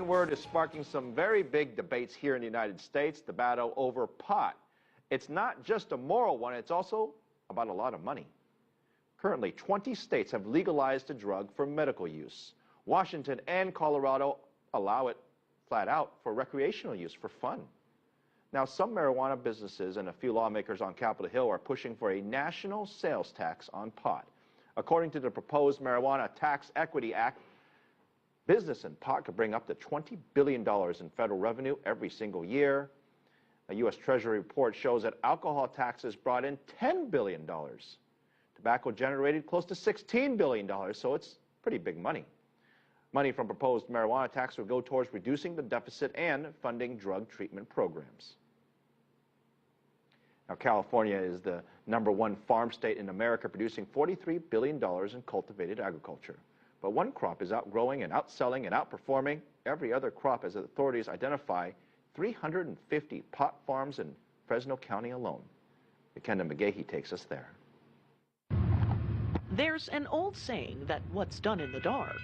word is sparking some very big debates here in the United States, the battle over pot. It's not just a moral one, it's also about a lot of money. Currently, 20 states have legalized the drug for medical use. Washington and Colorado allow it flat out for recreational use, for fun. Now, some marijuana businesses and a few lawmakers on Capitol Hill are pushing for a national sales tax on pot. According to the proposed Marijuana Tax Equity Act, business in pot could bring up to $20 billion in federal revenue every single year. A U.S. Treasury report shows that alcohol taxes brought in $10 billion. Tobacco generated close to $16 billion, so it's pretty big money. Money from proposed marijuana tax would go towards reducing the deficit and funding drug treatment programs. Now, California is the #1 farm state in America, producing $43 billion in cultivated agriculture. But one crop is outgrowing and outselling and outperforming every other crop as authorities identify 350 pot farms in Fresno County alone. Kendra McGahey takes us there. There's an old saying that what's done in the dark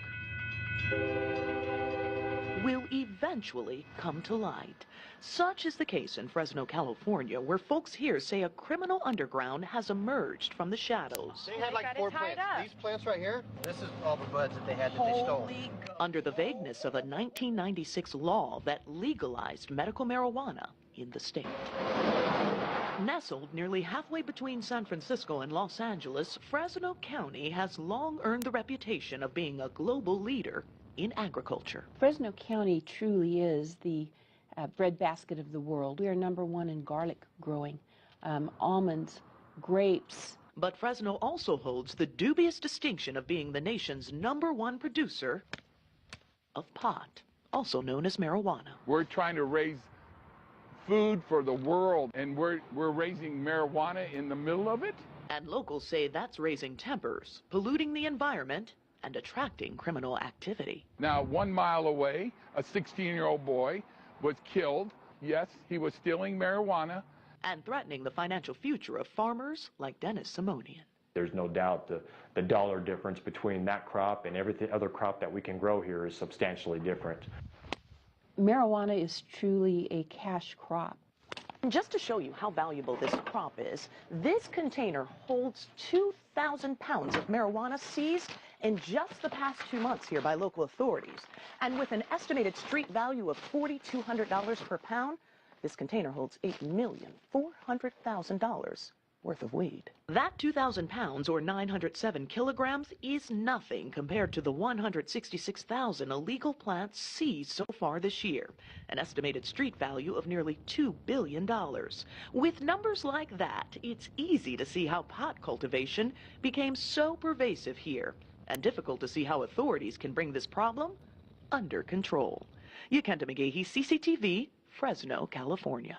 will eventually come to light. Such is the case in Fresno, California, where folks here say a criminal underground has emerged from the shadows. They had like 4 plants. These plants right here, this is all the buds that they had that they stole. Under the vagueness of a 1996 law that legalized medical marijuana in the state. Nestled nearly halfway between San Francisco and Los Angeles, Fresno County has long earned the reputation of being a global leader in agriculture. Fresno County truly is the breadbasket of the world. We are #1 in garlic growing, almonds, grapes. But Fresno also holds the dubious distinction of being the nation's #1 producer of pot, also known as marijuana. We're trying to raise food for the world, and we're raising marijuana in the middle of it? And locals say that's raising tempers, polluting the environment, and attracting criminal activity. Now, 1 mile away, a 16-year-old boy was killed. Yes, he was stealing marijuana. And threatening the financial future of farmers like Dennis Simonian. There's no doubt the dollar difference between that crop and every other crop that we can grow here is substantially different. Marijuana is truly a cash crop. Just to show you how valuable this crop is, this container holds 2,000 pounds of marijuana seized in just the past 2 months here by local authorities. And with an estimated street value of $4,200 per pound, this container holds $8,400,000 worth of weed. That 2,000 pounds, or 907 kilograms, is nothing compared to the 166,000 illegal plants seized so far this year, an estimated street value of nearly $2 billion. With numbers like that, it's easy to see how pot cultivation became so pervasive here, and difficult to see how authorities can bring this problem under control. Kendra McGahey, CCTV, Fresno, California.